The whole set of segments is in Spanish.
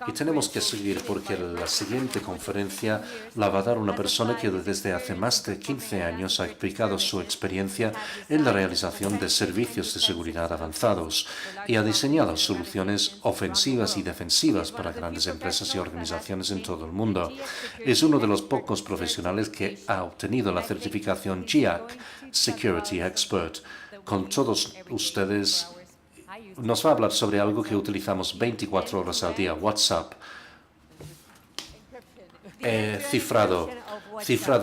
Y tenemos que seguir porque la siguiente conferencia la va a dar una persona que desde hace más de 15 años ha explicado su experiencia en la realización de servicios de seguridad avanzados y ha diseñado soluciones ofensivas y defensivas para grandes empresas y organizaciones en todo el mundo. Es uno de los pocos profesionales que ha obtenido la certificación GIAC, Security Expert. Con todos ustedes nos va a hablar sobre algo que utilizamos 24 horas al día, WhatsApp. Cifrado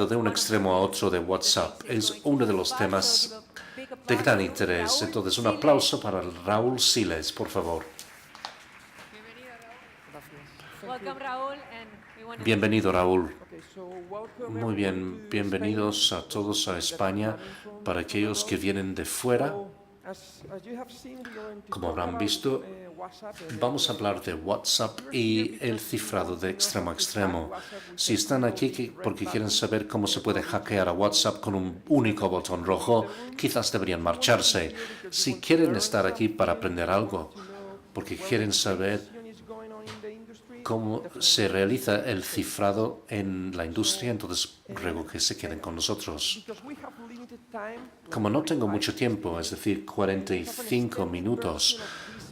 de un extremo a otro de WhatsApp es uno de los temas de gran interés. Entonces, un aplauso para Raúl Siles, por favor. Bienvenido, Raúl. Muy bien, bienvenidos a todos a España. Para aquellos que vienen de fuera, como habrán visto, vamos a hablar de WhatsApp y el cifrado de extremo a extremo. Si están aquí porque quieren saber cómo se puede hackear a WhatsApp con un único botón rojo, quizás deberían marcharse. Si quieren estar aquí para aprender algo, porque quieren saber cómo se realiza el cifrado en la industria, entonces ruego que se queden con nosotros. Como no tengo mucho tiempo, es decir, 45 minutos,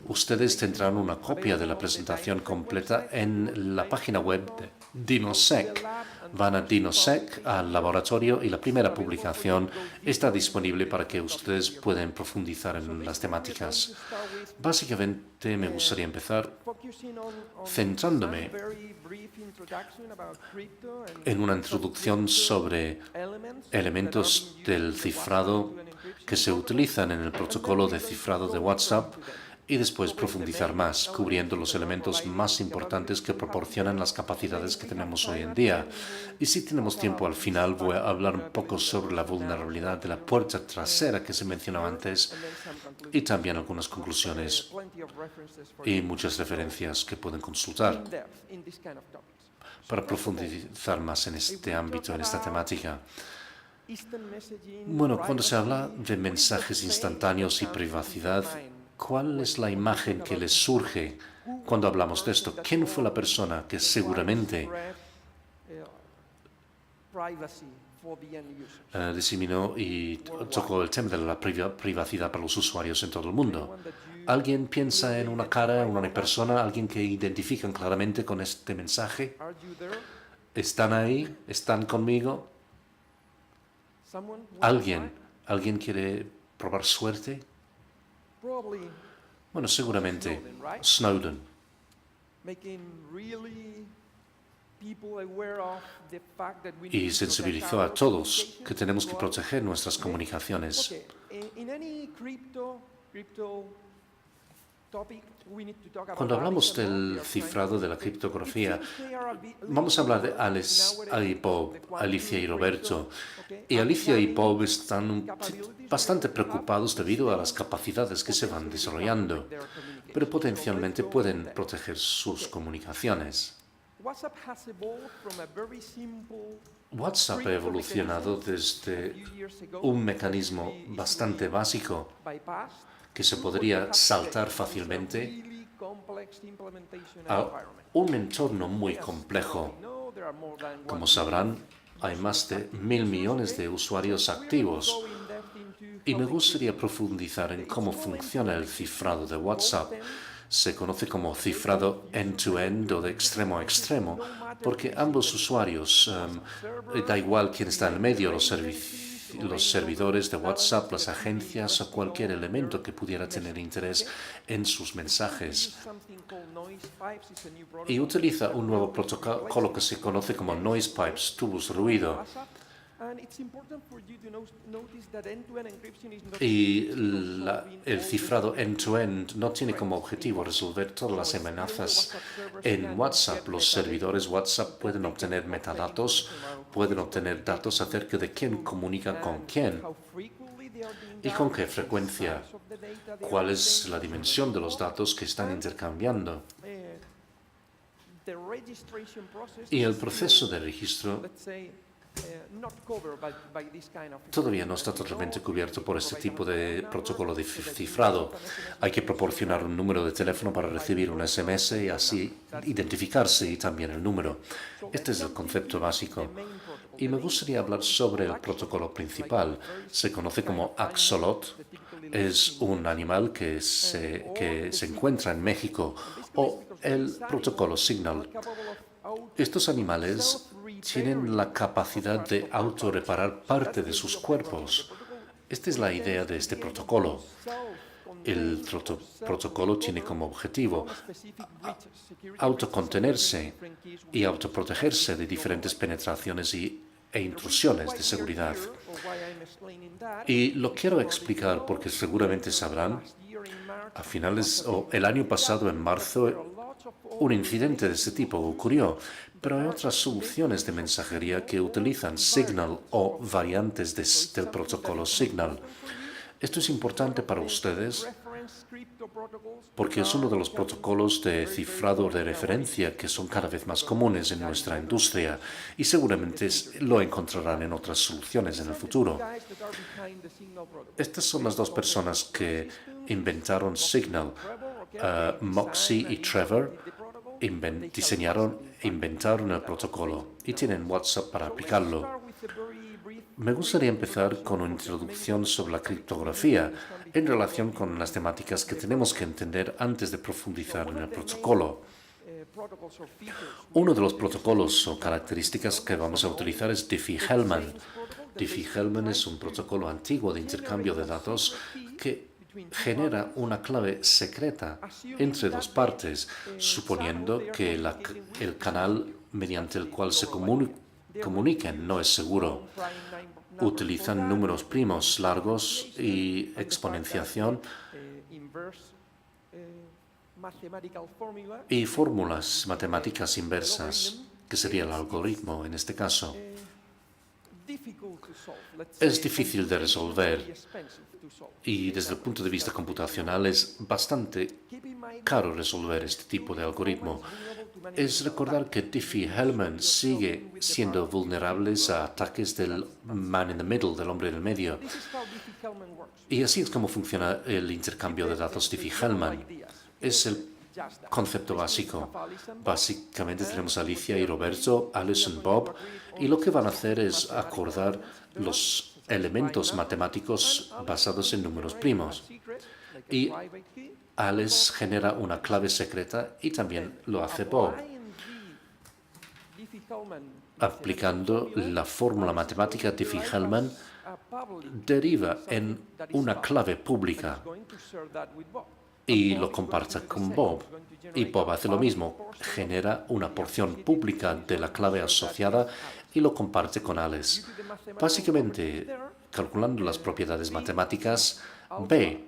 ustedes tendrán una copia de la presentación completa en la página web de DinoSec. Van a DinoSec, al laboratorio, y la primera publicación está disponible para que ustedes puedan profundizar en las temáticas. Básicamente me gustaría empezar centrándome en una introducción sobre elementos del cifrado que se utilizan en el protocolo de cifrado de WhatsApp y después profundizar más, cubriendo los elementos más importantes que proporcionan las capacidades que tenemos hoy en día. Y si tenemos tiempo al final, voy a hablar un poco sobre la vulnerabilidad de la puerta trasera que se mencionaba antes y también algunas conclusiones y muchas referencias que pueden consultar para profundizar más en este ámbito, en esta temática. Bueno, cuando se habla de mensajes instantáneos y privacidad, ¿cuál es la imagen que les surge cuando hablamos de esto? ¿Quién fue la persona que seguramente diseminó y tocó el tema de la privacidad para los usuarios en todo el mundo? ¿Alguien piensa en una cara, en una persona, alguien que identifican claramente con este mensaje? ¿Están ahí? ¿Están conmigo? ¿Alguien quiere probar suerte? Bueno, seguramente Snowden. Y sensibilizó a todos que tenemos que proteger nuestras comunicaciones. Cuando hablamos del cifrado de la criptografía, vamos a hablar de Alicia y Roberto. Y Alicia y Bob están bastante preocupados debido a las capacidades que se van desarrollando, pero potencialmente pueden proteger sus comunicaciones. WhatsApp ha evolucionado desde un mecanismo bastante básico que se podría saltar fácilmente a un entorno muy complejo. Como sabrán, hay más de 1.000 millones de usuarios activos y me gustaría profundizar en cómo funciona el cifrado de WhatsApp. Se conoce como cifrado end-to-end o de extremo a extremo, porque ambos usuarios, da igual quién está en el medio, los servidores de WhatsApp, las agencias o cualquier elemento que pudiera tener interés en sus mensajes. Y utiliza un nuevo protocolo que se conoce como Noise Pipes, tubos de ruido. Y el cifrado end-to-end no tiene como objetivo resolver todas las amenazas en WhatsApp. Los servidores WhatsApp pueden obtener metadatos, pueden obtener datos acerca de quién comunica con quién y con qué frecuencia, cuál es la dimensión de los datos que están intercambiando. Y el proceso de registro, todavía no está totalmente cubierto por este tipo de protocolo de cifrado. Hay que proporcionar un número de teléfono para recibir un SMS y así identificarse y también el número. Este es el concepto básico. Y me gustaría hablar sobre el protocolo principal. Se conoce como axolot. Es un animal que se encuentra en México, o el protocolo Signal. Estos animales tienen la capacidad de autorreparar parte de sus cuerpos. Esta es la idea de este protocolo. El protocolo tiene como objetivo autocontenerse y autoprotegerse de diferentes penetraciones e intrusiones de seguridad. Y lo quiero explicar porque seguramente sabrán, a finales o el año pasado, en marzo, un incidente de este tipo ocurrió, pero hay otras soluciones de mensajería que utilizan Signal o variantes del protocolo Signal. Esto es importante para ustedes porque es uno de los protocolos de cifrado de referencia que son cada vez más comunes en nuestra industria y seguramente lo encontrarán en otras soluciones en el futuro. Estas son las dos personas que inventaron Signal. Moxie y Trevor inventaron el protocolo y tienen WhatsApp para aplicarlo. Me gustaría empezar con una introducción sobre la criptografía en relación con las temáticas que tenemos que entender antes de profundizar en el protocolo. Uno de los protocolos o características que vamos a utilizar es Diffie-Hellman. Diffie-Hellman es un protocolo antiguo de intercambio de datos que genera una clave secreta entre dos partes, suponiendo que el canal mediante el cual se comuniquen no es seguro. Utilizan números primos largos y exponenciación y fórmulas matemáticas inversas, que sería el algoritmo en este caso. Es difícil de resolver y desde el punto de vista computacional es bastante caro resolver este tipo de algoritmo. Es recordar que Diffie-Hellman sigue siendo vulnerables a ataques del man in the middle, del hombre en el medio. Y así es como funciona el intercambio de datos Diffie-Hellman. Es el concepto básico. Básicamente tenemos a Alicia y Roberto, Alison, Bob, y lo que van a hacer es acordar los elementos matemáticos basados en números primos. Y Alice genera una clave secreta y también lo hace Bob. Aplicando la fórmula matemática Diffie-Hellman, deriva en una clave pública y lo comparte con Bob. Y Bob hace lo mismo, genera una porción pública de la clave asociada y lo comparte con Alice. Básicamente, calculando las propiedades matemáticas, B,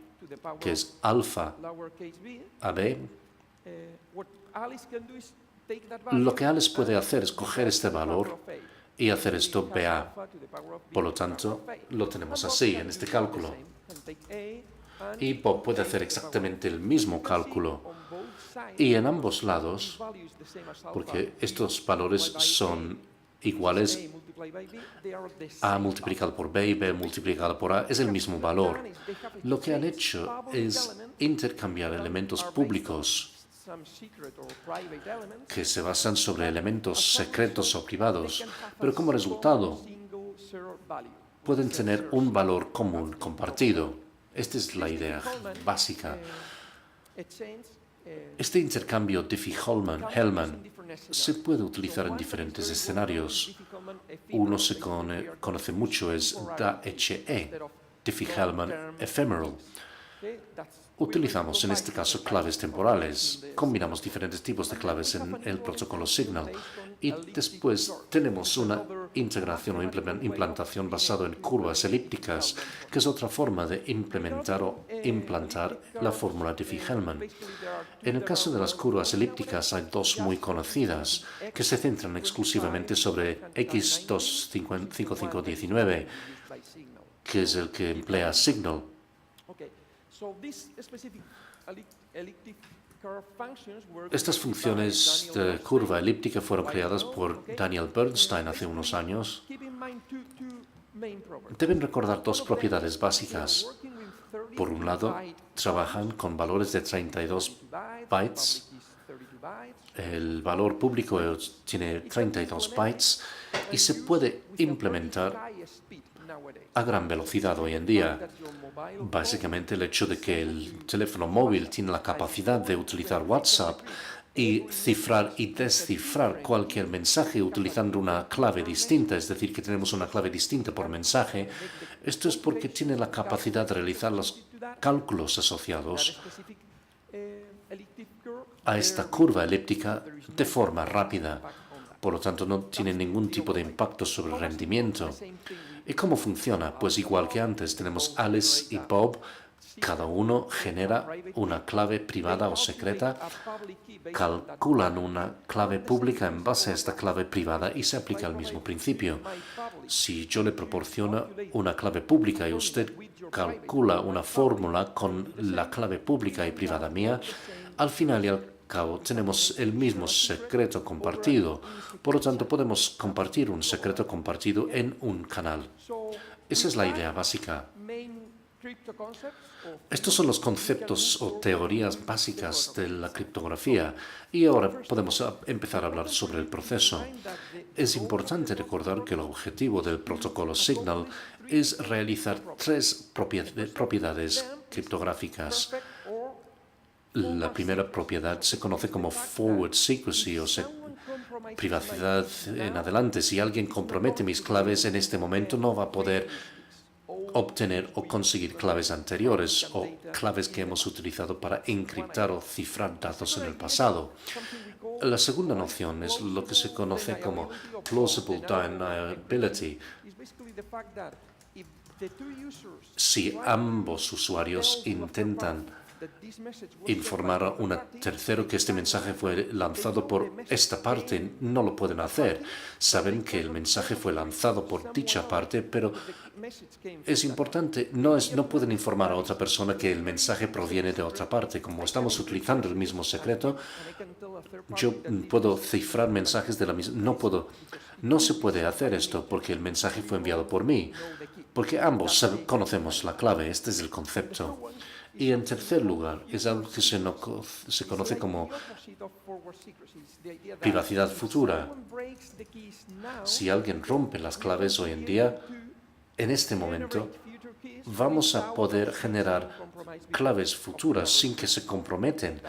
que es alfa a B, lo que Alice puede hacer es coger este valor y hacer esto BA. Por lo tanto, lo tenemos así en este cálculo. Y Bob puede hacer exactamente el mismo cálculo. Y en ambos lados, porque estos valores son iguales, A multiplicado por B y B multiplicado por A es el mismo valor. Lo que han hecho es intercambiar elementos públicos que se basan sobre elementos secretos o privados, pero como resultado pueden tener un valor común compartido. Esta es la idea básica. Este intercambio Diffie-Hellman se puede utilizar en diferentes escenarios. Uno se conoce mucho, es DHE, Diffie-Hellman Ephemeral. Utilizamos en este caso claves temporales. Combinamos diferentes tipos de claves en el protocolo Signal y después tenemos una integración o implantación basada en curvas elípticas, que es otra forma de implementar o implantar la fórmula Diffie-Hellman. En el caso de las curvas elípticas hay dos muy conocidas que se centran exclusivamente sobre X25519, que es el que emplea Signal. Estas funciones de curva elíptica fueron creadas por Daniel Bernstein hace unos años. Deben recordar dos propiedades básicas. Por un lado, trabajan con valores de 32 bytes. El valor público tiene 32 bytes y se puede implementar a gran velocidad hoy en día. Básicamente el hecho de que el teléfono móvil tiene la capacidad de utilizar WhatsApp y cifrar y descifrar cualquier mensaje utilizando una clave distinta, es decir, que tenemos una clave distinta por mensaje. Esto es porque tiene la capacidad de realizar los cálculos asociados a esta curva elíptica de forma rápida. Por lo tanto, no tiene ningún tipo de impacto sobre el rendimiento. ¿Y cómo funciona? Pues igual que antes, tenemos Alice y Bob. Cada uno genera una clave privada o secreta, calculan una clave pública en base a esta clave privada y se aplica el mismo principio. Si yo le proporciono una clave pública y usted calcula una fórmula con la clave pública y privada mía, al final y al cabo tenemos el mismo secreto compartido. Por lo tanto, podemos compartir un secreto compartido en un canal. Esa es la idea básica. Estos son los conceptos o teorías básicas de la criptografía y ahora podemos empezar a hablar sobre el proceso. Es importante recordar que el objetivo del protocolo Signal es realizar tres propiedades criptográficas. La primera propiedad se conoce como forward secrecy, o sea, privacidad en adelante. Si alguien compromete mis claves en este momento, no va a poder obtener o conseguir claves anteriores o claves que hemos utilizado para encriptar o cifrar datos en el pasado. La segunda noción es lo que se conoce como plausible deniability. Si ambos usuarios intentan informar a un tercero que este mensaje fue lanzado por esta parte, no lo pueden hacer. Saben que el mensaje fue lanzado por dicha parte, pero es importante, no pueden informar a otra persona que el mensaje proviene de otra parte. Como estamos utilizando el mismo secreto, yo puedo cifrar mensajes de la misma... No se puede hacer esto porque el mensaje fue enviado por mí, porque ambos conocemos la clave. Este es el concepto. Y en tercer lugar, es algo que se conoce como privacidad futura. Si alguien rompe las claves hoy en día, en este momento, vamos a poder generar claves futuras sin que se comprometen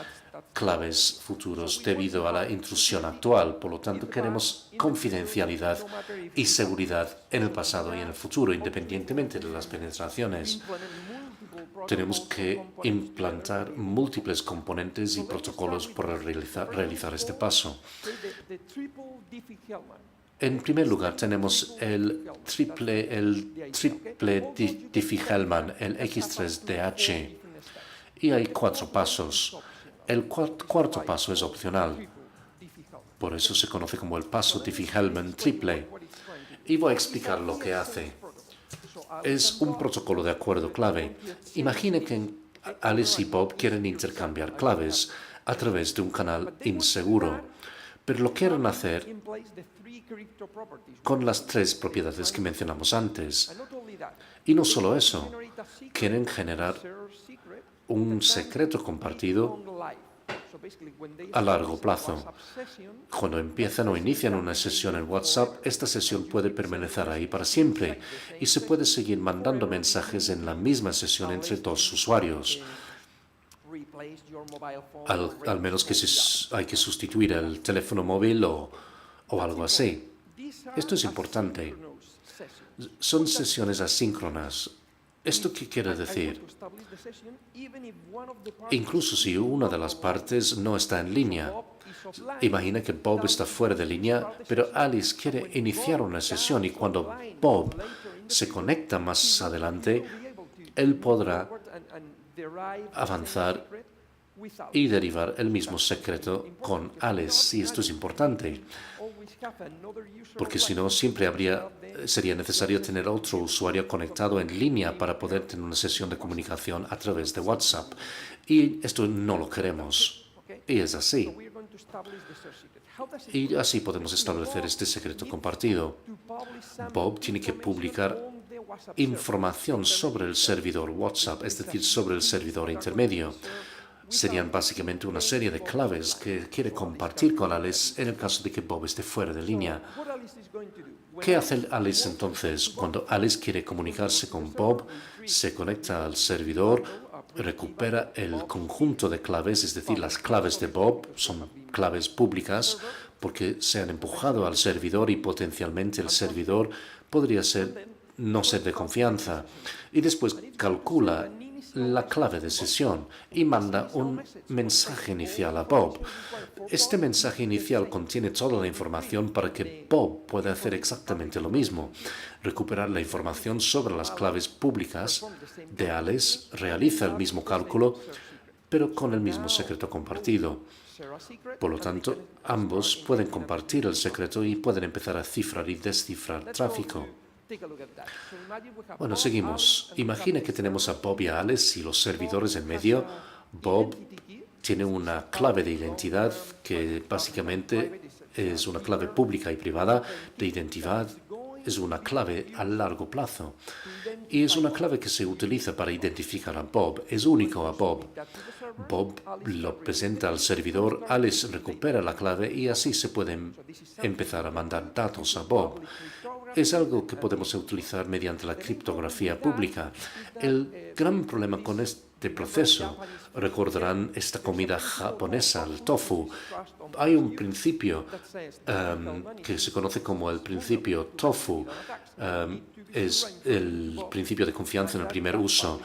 claves futuros debido a la intrusión actual. Por lo tanto, queremos confidencialidad y seguridad en el pasado y en el futuro, independientemente de las penetraciones. Tenemos que implantar múltiples componentes y protocolos para realizar este paso. En primer lugar, tenemos el triple Diffie-Hellman, el X3DH, y hay 4 pasos. El cuarto paso es opcional, por eso se conoce como el paso Diffie-Hellman triple. Y voy a explicar lo que hace. Es un protocolo de acuerdo clave. Imagine que Alice y Bob quieren intercambiar claves a través de un canal inseguro, pero lo quieren hacer con las 3 propiedades que mencionamos antes. Y no solo eso, quieren generar un secreto compartido a largo plazo. Cuando empiezan o inician una sesión en WhatsApp, esta sesión puede permanecer ahí para siempre y se puede seguir mandando mensajes en la misma sesión entre 2 usuarios. Al menos que hay que sustituir el teléfono móvil o algo así. Esto es importante. Son sesiones asíncronas. ¿Esto qué quiere decir? Incluso si una de las partes no está en línea. Imagina que Bob está fuera de línea, pero Alice quiere iniciar una sesión y cuando Bob se conecta más adelante, él podrá avanzar y derivar el mismo secreto con Alice. Y esto es importante, porque si no, siempre sería necesario tener otro usuario conectado en línea para poder tener una sesión de comunicación a través de WhatsApp. Y esto no lo queremos. Y es así. Y así podemos establecer este secreto compartido. Bob tiene que publicar información sobre el servidor WhatsApp, es decir, sobre el servidor intermedio. Serían básicamente una serie de claves que quiere compartir con Alice en el caso de que Bob esté fuera de línea. ¿Qué hace Alice entonces? Cuando Alice quiere comunicarse con Bob, se conecta al servidor, recupera el conjunto de claves, es decir, las claves de Bob son claves públicas porque se han empujado al servidor y potencialmente el servidor podría no ser de confianza. Y después calcula la clave de sesión y manda un mensaje inicial a Bob. Este mensaje inicial contiene toda la información para que Bob pueda hacer exactamente lo mismo, recuperar la información sobre las claves públicas de Alice, realiza el mismo cálculo, pero con el mismo secreto compartido. Por lo tanto, ambos pueden compartir el secreto y pueden empezar a cifrar y descifrar tráfico. Bueno, seguimos. Imagina que tenemos a Bob y a Alice y los servidores en medio. Bob tiene una clave de identidad que básicamente es una clave pública y privada de identidad. Es una clave a largo plazo. Y es una clave que se utiliza para identificar a Bob. Es único a Bob. Bob lo presenta al servidor, Alice recupera la clave y así se pueden empezar a mandar datos a Bob. Es algo que podemos utilizar mediante la criptografía pública. El gran problema con este proceso, recordarán esta comida japonesa, el tofu. Hay un principio que se conoce como el principio tofu. Es el principio de confianza en el primer uso.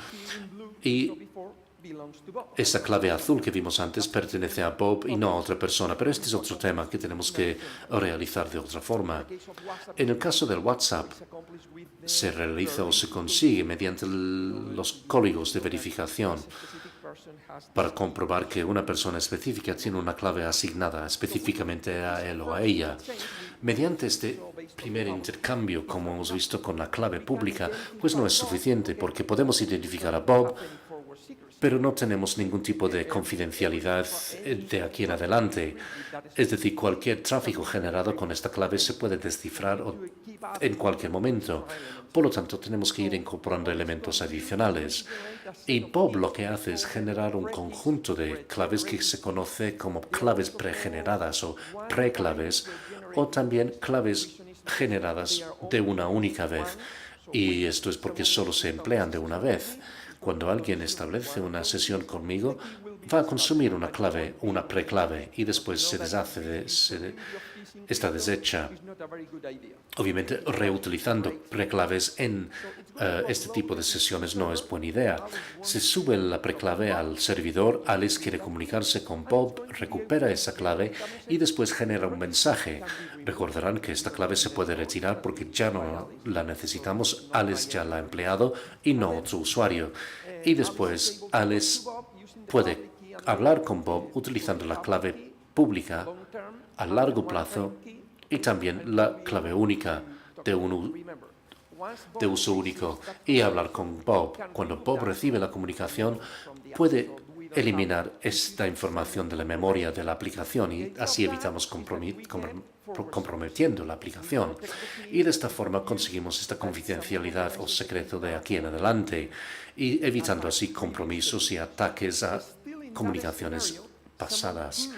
Y esa clave azul que vimos antes pertenece a Bob y no a otra persona, pero este es otro tema que tenemos que realizar de otra forma. En el caso del WhatsApp, se realiza o se consigue mediante los códigos de verificación para comprobar que una persona específica tiene una clave asignada específicamente a él o a ella. Mediante este primer intercambio, como hemos visto con la clave pública, pues no es suficiente porque podemos identificar a Bob, pero no tenemos ningún tipo de confidencialidad de aquí en adelante. Es decir, cualquier tráfico generado con esta clave se puede descifrar en cualquier momento. Por lo tanto, tenemos que ir incorporando elementos adicionales. Y Bob lo que hace es generar un conjunto de claves que se conoce como claves pregeneradas o preclaves, o también claves generadas de una única vez. Y esto es porque solo se emplean de una vez. Cuando alguien establece una sesión conmigo, va a consumir una clave, una preclave, y después se deshace, está deshecha. Obviamente, reutilizando preclaves en este tipo de sesiones no es buena idea. Se sube la preclave al servidor, Alice quiere comunicarse con Bob, recupera esa clave y después genera un mensaje. Recordarán que esta clave se puede retirar porque ya no la necesitamos, Alice ya la ha empleado y no otro usuario. Y después Alice puede hablar con Bob utilizando la clave pública a largo plazo y también la clave única de uso único y hablar con Bob. Cuando Bob recibe la comunicación, puede eliminar esta información de la memoria de la aplicación y así evitamos comprometiendo la aplicación. Y de esta forma conseguimos esta confidencialidad o secreto de aquí en adelante y evitando así compromisos y ataques a comunicaciones pasadas.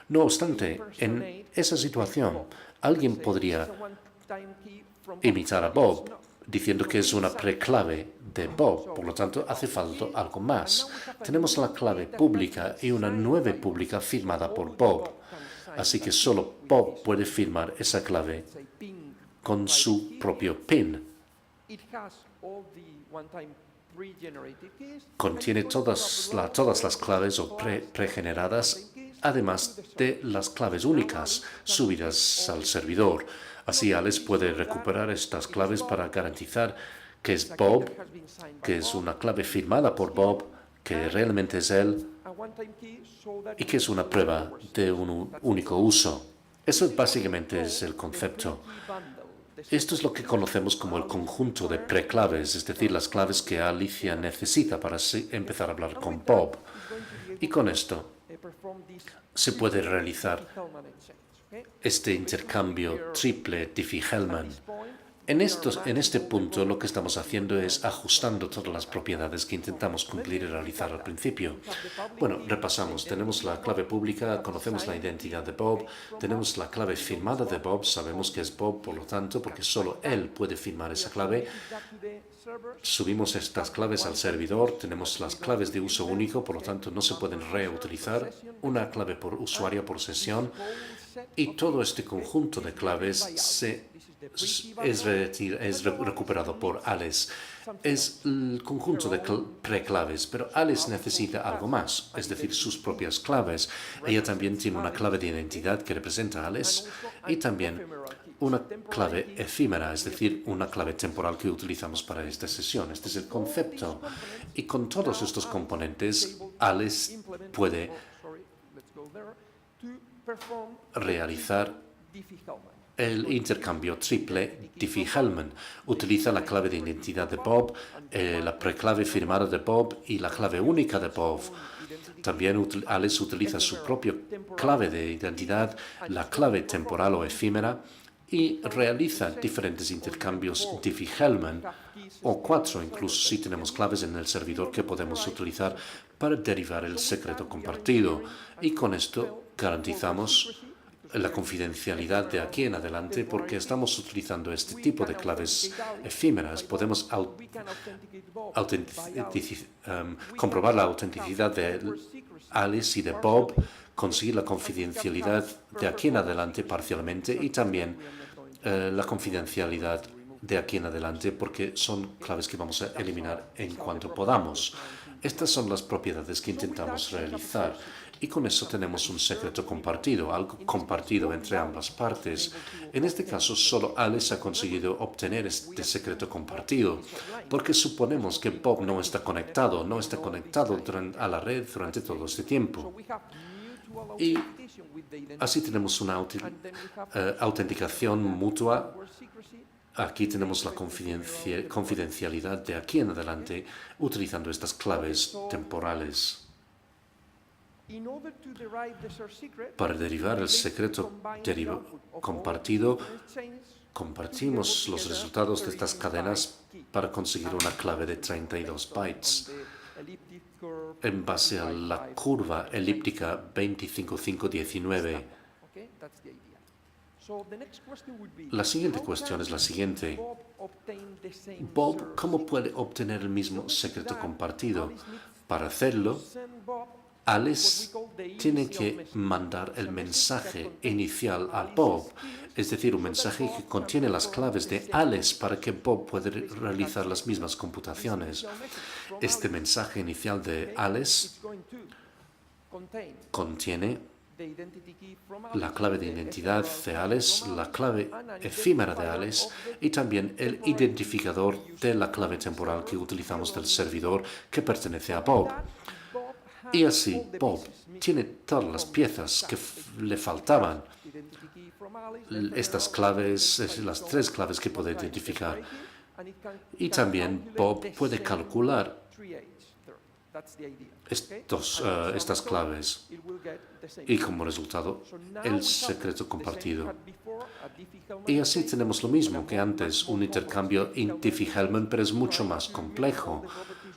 No obstante, en esa situación, alguien podría imitar a Bob diciendo que es una preclave de Bob, por lo tanto hace falta algo más. Tenemos la clave pública y una nueva pública firmada por Bob, así que solo Bob puede firmar esa clave con su propio PIN. Contiene todas las claves o pregeneradas, además de las claves únicas subidas al servidor. Así Alice puede recuperar estas claves para garantizar que es Bob, que es una clave firmada por Bob, que realmente es él y que es una prueba de un único uso. Eso básicamente es el concepto. Esto es lo que conocemos como el conjunto de preclaves, es decir, las claves que Alicia necesita para empezar a hablar con Bob. Y con esto, se puede realizar este intercambio triple Diffie-Hellman. En este punto lo que estamos haciendo es ajustando todas las propiedades que intentamos cumplir y realizar al principio. Bueno, repasamos. Tenemos la clave pública, conocemos la identidad de Bob, tenemos la clave firmada de Bob, sabemos que es Bob, por lo tanto, porque solo él puede firmar esa clave. Subimos estas claves al servidor, tenemos las claves de uso único, por lo tanto no se pueden reutilizar, una clave por usuario por sesión, y todo este conjunto de claves es recuperado por Alice. Es el conjunto de preclaves, pero Alice necesita algo más, es decir, sus propias claves. Ella también tiene una clave de identidad que representa a Alice y también una clave efímera, es decir, una clave temporal que utilizamos para esta sesión. Este es el concepto. Y con todos estos componentes, Alice puede realizar el intercambio triple Diffie-Hellman. Utiliza la clave de identidad de Bob, la preclave firmada de Bob y la clave única de Bob. También Alice utiliza su propia clave de identidad, la clave temporal o efímera, y realiza diferentes intercambios Diffie-Hellman, o 4 incluso si tenemos claves en el servidor que podemos utilizar para derivar el secreto compartido. Y con esto garantizamos la confidencialidad de aquí en adelante porque estamos utilizando este tipo de claves efímeras. Podemos comprobar la autenticidad de Alice y de Bob, conseguir la confidencialidad de aquí en adelante parcialmente y también la confidencialidad de aquí en adelante porque son claves que vamos a eliminar en cuanto podamos. Estas son las propiedades que intentamos realizar. Y con eso tenemos un secreto compartido, algo compartido entre ambas partes. En este caso, solo Alice ha conseguido obtener este secreto compartido, porque suponemos que Bob no está conectado a la red durante todo este tiempo. Y así tenemos una autenticación mutua. Aquí tenemos la confidencialidad de aquí en adelante utilizando estas claves temporales. Para derivar el secreto compartido, compartimos los resultados de estas cadenas para conseguir una clave de 32 bytes en base a la curva elíptica 25519. La siguiente cuestión es la siguiente. Bob, ¿cómo puede obtener el mismo secreto compartido? Para hacerlo, Alice tiene que mandar el mensaje inicial a Bob, es decir, un mensaje que contiene las claves de Alice para que Bob pueda realizar las mismas computaciones. Este mensaje inicial de Alice contiene la clave de identidad de Alice, la clave efímera de Alice y también el identificador de la clave temporal que utilizamos del servidor que pertenece a Bob. Y así, Bob tiene todas las piezas que le faltaban. Estas claves, las 3 claves que puede identificar. Y también Bob puede calcular estas claves. Y como resultado, el secreto compartido. Y así tenemos lo mismo que antes, un intercambio Diffie-Hellman, pero es mucho más complejo,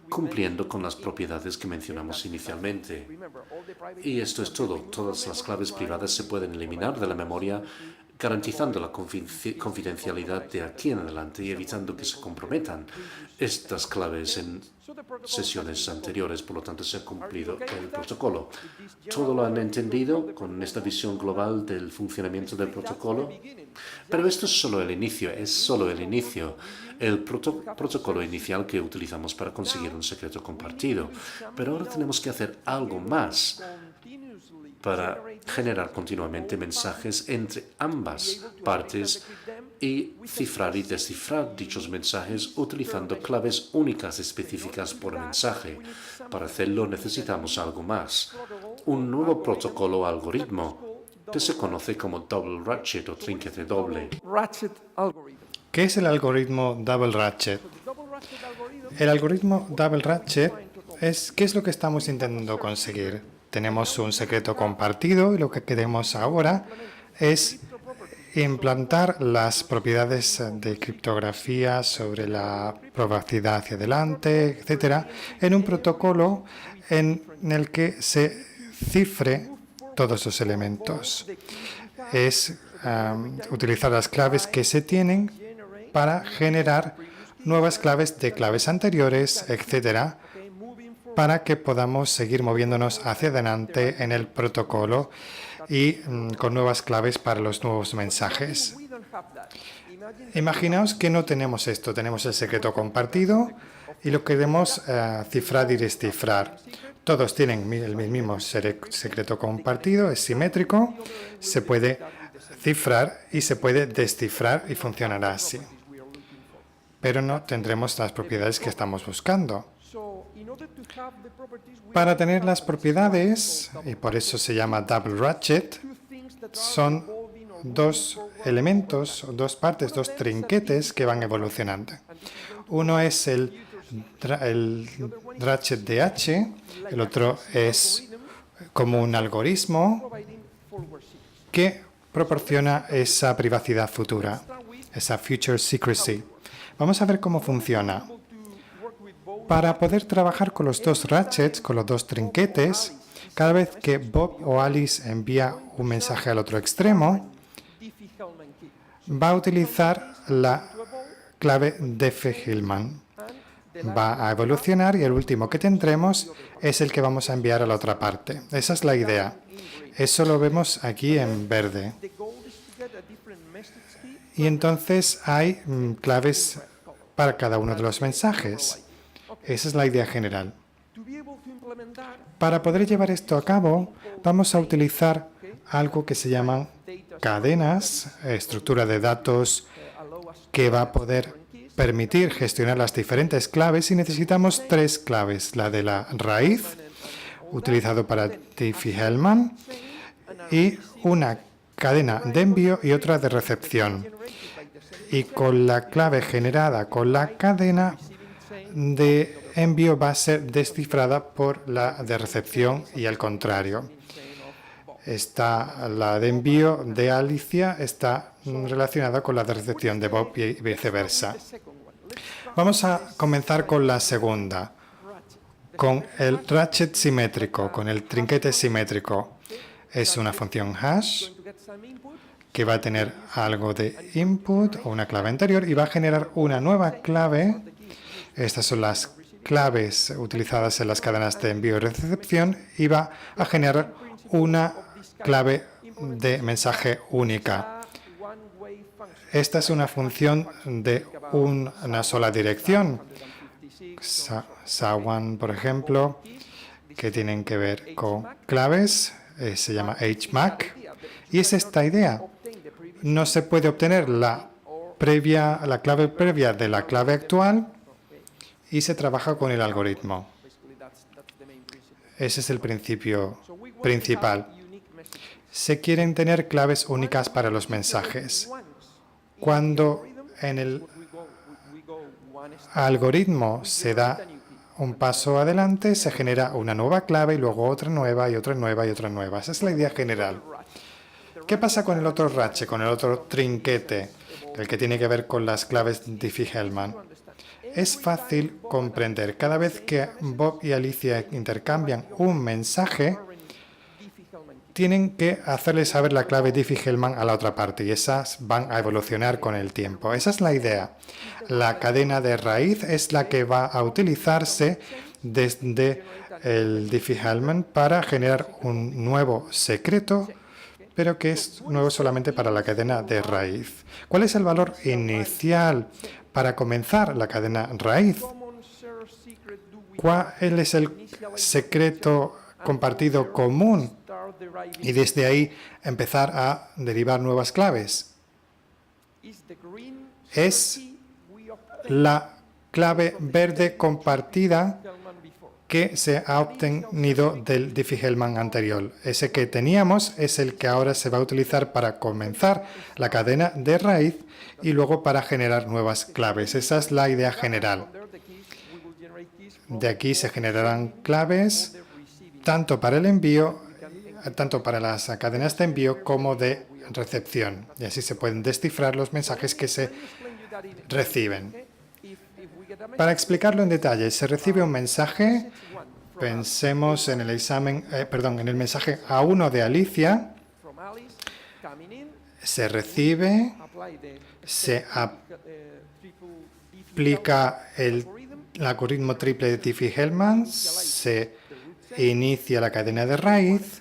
cumpliendo con las propiedades que mencionamos inicialmente. Y esto es todo. Todas las claves privadas se pueden eliminar de la memoria, garantizando la confidencialidad de aquí en adelante y evitando que se comprometan estas claves en sesiones anteriores. Por lo tanto, se ha cumplido el protocolo. ¿Todo lo han entendido con esta visión global del funcionamiento del protocolo? Pero esto es solo el inicio, el protocolo inicial que utilizamos para conseguir un secreto compartido. Pero ahora tenemos que hacer algo más para generar continuamente mensajes entre ambas partes y cifrar y descifrar dichos mensajes utilizando claves únicas específicas por mensaje. Para hacerlo necesitamos algo más, un nuevo protocolo o algoritmo que se conoce como Double Ratchet o trinquete doble. ¿Qué es el algoritmo Double Ratchet? El algoritmo Double Ratchet ¿qué es lo que estamos intentando conseguir? tenemos un secreto compartido y lo que queremos ahora es implantar las propiedades de criptografía sobre la privacidad hacia adelante, etcétera, en un protocolo en el que se cifre todos los elementos. Es utilizar las claves que se tienen para generar nuevas claves de claves anteriores, etcétera, para que podamos seguir moviéndonos hacia adelante en el protocolo y con nuevas claves para los nuevos mensajes. Imaginaos que no tenemos esto, tenemos el secreto compartido y lo queremos cifrar y descifrar. Todos tienen el mismo secreto compartido, es simétrico, se puede cifrar y se puede descifrar y funcionará así. Pero no tendremos las propiedades que estamos buscando. Para tener las propiedades, y por eso se llama double ratchet, son dos elementos, dos partes, dos trinquetes que van evolucionando. Uno es el ratchet de H, el otro es como un algoritmo que proporciona esa privacidad futura, esa future secrecy. Vamos a ver cómo funciona. Para poder trabajar con los dos ratchets, con los dos trinquetes, cada vez que Bob o Alice envía un mensaje al otro extremo, va a utilizar la clave Diffie-Hellman. Va a evolucionar y el último que tendremos es el que vamos a enviar a la otra parte. Esa es la idea. Eso lo vemos aquí en verde. Y entonces hay claves para cada uno de los mensajes. Esa es la idea general. Para poder llevar esto a cabo, vamos a utilizar algo que se llaman cadenas, estructura de datos que va a poder permitir gestionar las diferentes claves y necesitamos tres claves. La de la raíz, utilizado para Diffie-Hellman, y una cadena de envío y otra de recepción. Y con la clave generada con la cadena de envío va a ser descifrada por la de recepción y al contrario. La de envío de Alicia está relacionada con la de recepción de Bob y viceversa. Vamos a comenzar con la segunda, con el ratchet simétrico, con el trinquete simétrico. Es una función hash que va a tener algo de input o una clave anterior y va a generar una nueva clave. Estas son las claves utilizadas en las cadenas de envío y recepción y va a generar una clave de mensaje única. Esta es una función de una sola dirección. SHA-1, por ejemplo, que tienen que ver con claves, se llama HMAC, y es esta idea. No se puede obtener la clave previa de la clave actual y se trabaja con el algoritmo. Ese es el principio principal. Se quieren tener claves únicas para los mensajes. Cuando en el algoritmo se da un paso adelante, se genera una nueva clave y luego otra nueva y otra nueva y otra nueva. Esa es la idea general. ¿Qué pasa con el otro ratchet, con el otro trinquete, el que tiene que ver con las claves Diffie-Hellman? Es fácil comprender. Cada vez que Bob y Alicia intercambian un mensaje, tienen que hacerle saber la clave Diffie-Hellman a la otra parte y esas van a evolucionar con el tiempo. Esa es la idea. La cadena de raíz es la que va a utilizarse desde el Diffie-Hellman para generar un nuevo secreto, pero que es nuevo solamente para la cadena de raíz. ¿Cuál es el valor inicial para comenzar la cadena raíz? ¿Cuál es el secreto compartido común? Y desde ahí empezar a derivar nuevas claves. Es la clave verde compartida que se ha obtenido del Diffie-Hellman anterior. Ese que teníamos es el que ahora se va a utilizar para comenzar la cadena de raíz y luego para generar nuevas claves. Esa es la idea general. De aquí se generarán claves tanto para el envío, tanto para las cadenas de envío como de recepción. Y así se pueden descifrar los mensajes que se reciben. Para explicarlo en detalle, se recibe un mensaje, pensemos en el en el mensaje A1 de Alicia, se recibe, se aplica el algoritmo triple de Diffie-Hellman, se inicia la cadena de raíz,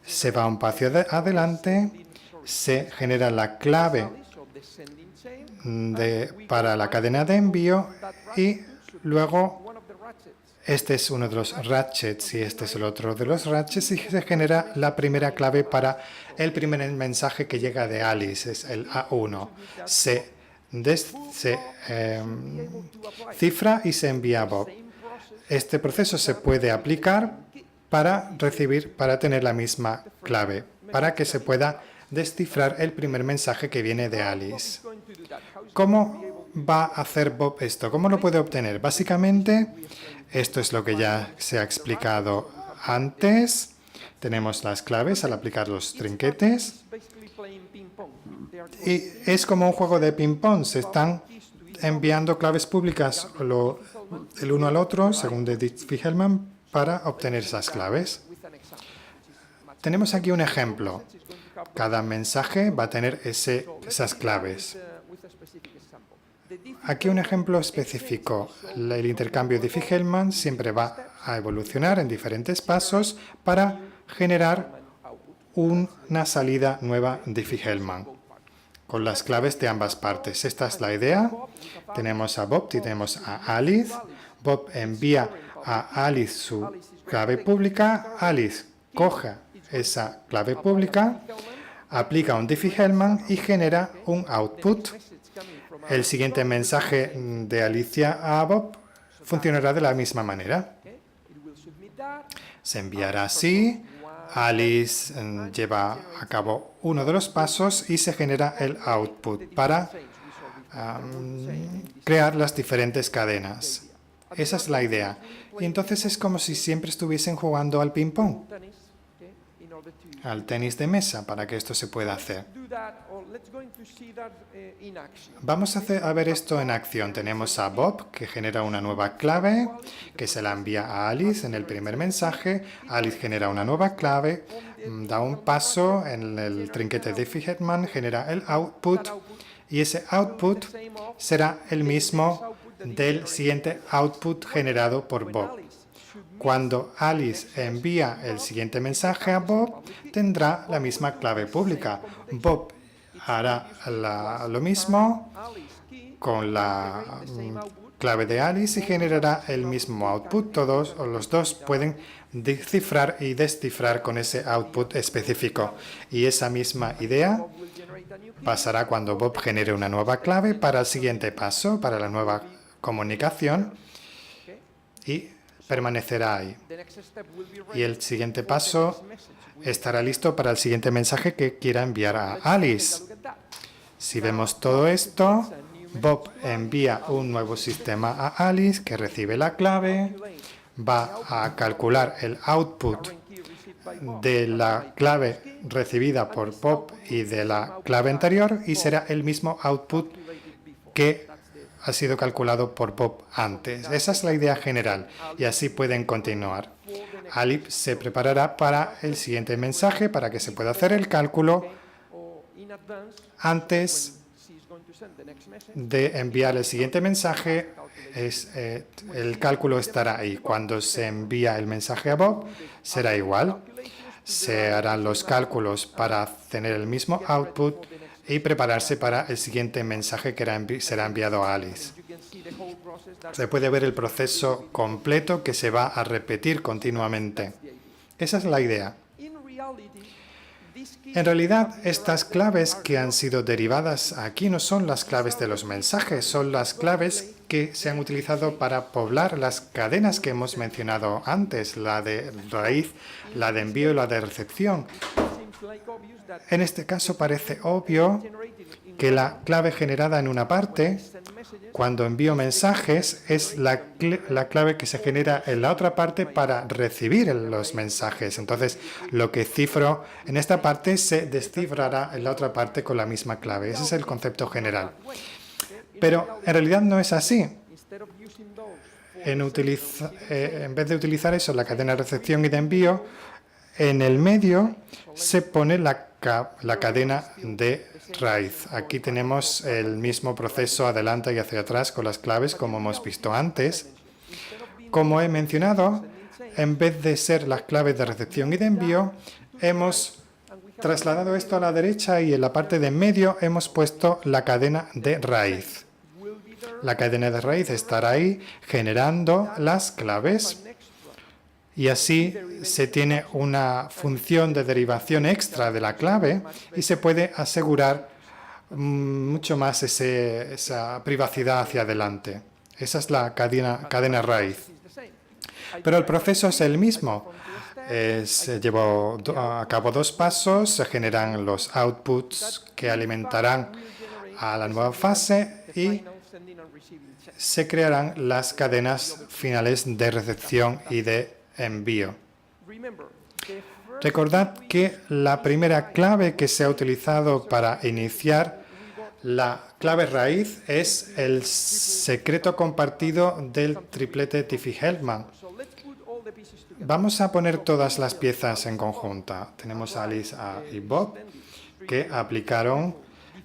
se va un paso adelante, se genera la clave para la cadena de envío y luego este es uno de los ratchets y este es el otro de los ratchets y se genera la primera clave para el primer mensaje que llega de Alice, es el A1. Se cifra y se envía a Bob. Este proceso se puede aplicar para tener la misma clave, para que se pueda descifrar el primer mensaje que viene de Alice. ¿Cómo va a hacer Bob esto? ¿Cómo lo puede obtener? Básicamente, esto es lo que ya se ha explicado antes. Tenemos las claves al aplicar los trinquetes. Y es como un juego de ping-pong. Se están enviando claves públicas el uno al otro, según de Diffie-Hellman, para obtener esas claves. Tenemos aquí un ejemplo. Cada mensaje va a tener esas claves. Aquí un ejemplo específico. El intercambio Diffie-Hellman siempre va a evolucionar en diferentes pasos para generar una salida nueva Diffie-Hellman con las claves de ambas partes. Esta es la idea. Tenemos a Bob y tenemos a Alice. Bob envía a Alice su clave pública. Alice coge esa clave pública, aplica un Diffie-Hellman y genera un output. El siguiente mensaje de Alicia a Bob funcionará de la misma manera. Se enviará así, Alice lleva a cabo uno de los pasos y se genera el output para crear las diferentes cadenas. Esa es la idea. Y entonces es como si siempre estuviesen jugando al ping-pong, al tenis de mesa, para que esto se pueda hacer. Vamos a ver esto en acción. Tenemos a Bob, que genera una nueva clave, que se la envía a Alice en el primer mensaje. Alice genera una nueva clave, da un paso en el trinquete de Diffie-Hellman, genera el output, y ese output será el mismo del siguiente output generado por Bob. Cuando Alice envía el siguiente mensaje a Bob, tendrá la misma clave pública. Bob hará lo mismo con la clave de Alice y generará el mismo output. Los dos pueden cifrar y descifrar con ese output específico. Y esa misma idea pasará cuando Bob genere una nueva clave para el siguiente paso, para la nueva comunicación, y permanecerá ahí. Y el siguiente paso estará listo para el siguiente mensaje que quiera enviar a Alice. Si vemos todo esto, Bob envía un nuevo sistema a Alice que recibe la clave, va a calcular el output de la clave recibida por Bob y de la clave anterior y será el mismo output que ha sido calculado por Bob antes. Esa es la idea general y así pueden continuar. Alice se preparará para el siguiente mensaje para que se pueda hacer el cálculo antes de enviar el siguiente mensaje. El cálculo estará ahí. Cuando se envía el mensaje a Bob será igual. Se harán los cálculos para tener el mismo output y prepararse para el siguiente mensaje que será enviado a Alice. Se puede ver el proceso completo que se va a repetir continuamente. Esa es la idea. En realidad, estas claves que han sido derivadas aquí no son las claves de los mensajes, son las claves que se han utilizado para poblar las cadenas que hemos mencionado antes, la de raíz, la de envío y la de recepción. En este caso parece obvio que la clave generada en una parte Cuando envío mensajes, es la clave que se genera en la otra parte para recibir los mensajes. Entonces, lo que cifro en esta parte se descifrará en la otra parte con la misma clave. Ese es el concepto general. Pero en realidad no es así. En vez de utilizar eso, la cadena de recepción y de envío, en el medio se pone la cadena de raíz. Aquí tenemos el mismo proceso adelante y hacia atrás con las claves, como hemos visto antes. Como he mencionado, en vez de ser las claves de recepción y de envío, hemos trasladado esto a la derecha y en la parte de en medio hemos puesto la cadena de raíz. La cadena de raíz estará ahí generando las claves y así se tiene una función de derivación extra de la clave y se puede asegurar mucho más esa privacidad hacia adelante. Esa es la cadena raíz. Pero el proceso es el mismo. Se llevó a cabo 2 pasos, se generan los outputs que alimentarán a la nueva fase y se crearán las cadenas finales de recepción y de envío. Recordad que la primera clave que se ha utilizado para iniciar la clave raíz es el secreto compartido del triplete Diffie-Hellman. Vamos a poner todas las piezas en conjunta. Tenemos a Alice y Bob que aplicaron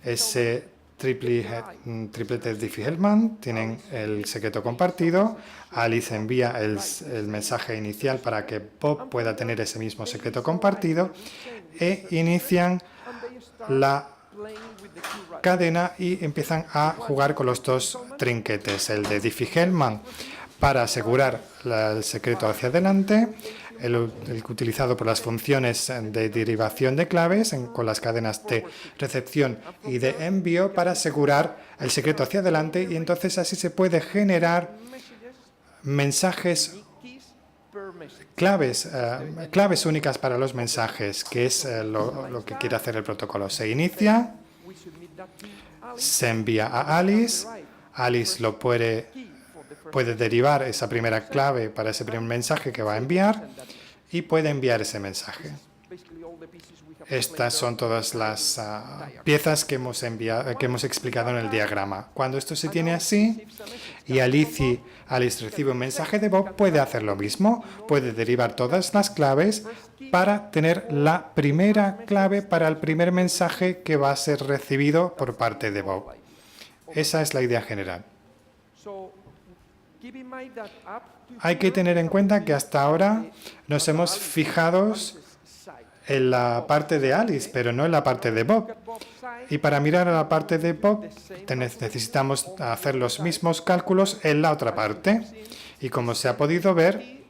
ese triplete Diffie-Hellman, tienen el secreto compartido. Alice envía el mensaje inicial para que Bob pueda tener ese mismo secreto compartido e inician la cadena y empiezan a jugar con los 2 trinquetes, el de Diffie-Hellman para asegurar el secreto hacia adelante, el utilizado por las funciones de derivación de claves con las cadenas de recepción y de envío para asegurar el secreto hacia adelante, y entonces así se puede generar mensajes claves únicas para los mensajes, que es lo que quiere hacer el protocolo. Se inicia, se envía a Alice, Alice lo puede derivar esa primera clave para ese primer mensaje que va a enviar y puede enviar ese mensaje. Estas son todas las piezas que hemos explicado en el diagrama. Cuando esto se tiene así y Alice recibe un mensaje de Bob, puede hacer lo mismo, puede derivar todas las claves para tener la primera clave para el primer mensaje que va a ser recibido por parte de Bob. Esa es la idea general. Hay que tener en cuenta que hasta ahora nos hemos fijado en la parte de Alice, pero no en la parte de Bob. Y para mirar a la parte de Bob necesitamos hacer los mismos cálculos en la otra parte. Y como se ha podido ver,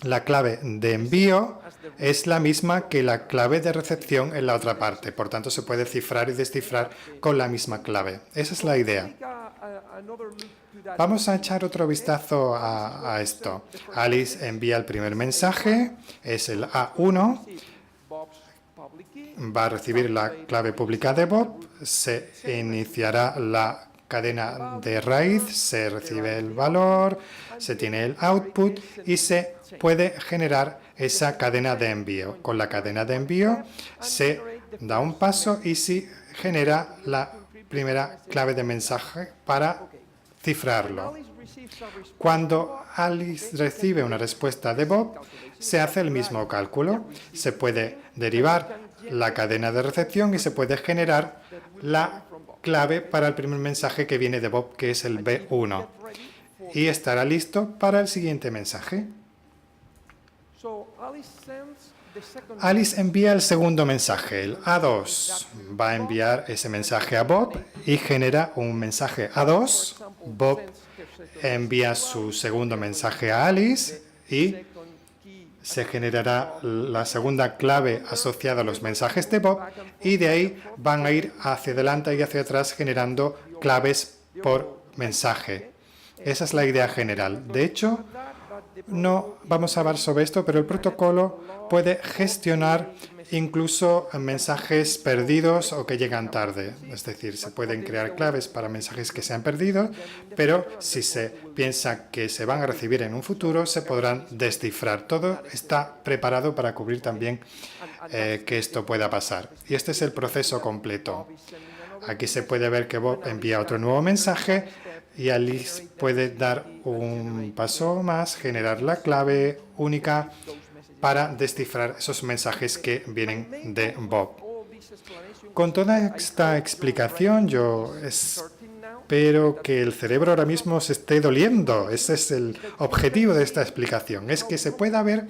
la clave de envío es la misma que la clave de recepción en la otra parte. Por tanto, se puede cifrar y descifrar con la misma clave. Esa es la idea. Vamos a echar otro vistazo a esto. Alice envía el primer mensaje, es el A1. Va a recibir la clave pública de Bob, se iniciará la cadena de raíz, se recibe el valor, se tiene el output y se puede generar esa cadena de envío. Con la cadena de envío se da un paso y se genera la primera clave de mensaje para cifrarlo. Cuando Alice recibe una respuesta de Bob, se hace el mismo cálculo. Se puede derivar la cadena de recepción y se puede generar la clave para el primer mensaje que viene de Bob, que es el B1. Y estará listo para el siguiente mensaje. Alice envía el segundo mensaje, el A2. Va a enviar ese mensaje a Bob y genera un mensaje A2. Bob envía su segundo mensaje a Alice y se generará la segunda clave asociada a los mensajes de Bob y de ahí van a ir hacia adelante y hacia atrás generando claves por mensaje. Esa es la idea general. De hecho, no vamos a hablar sobre esto, pero el protocolo puede gestionar incluso mensajes perdidos o que llegan tarde. Es decir, se pueden crear claves para mensajes que se han perdido, pero si se piensa que se van a recibir en un futuro, se podrán descifrar. Todo está preparado para cubrir también que esto pueda pasar. Y este es el proceso completo. Aquí se puede ver que Bob envía otro nuevo mensaje y Alice puede dar un paso más, generar la clave única para descifrar esos mensajes que vienen de Bob. Con toda esta explicación, yo espero que el cerebro ahora mismo se esté doliendo. Ese es el objetivo de esta explicación, es que se pueda ver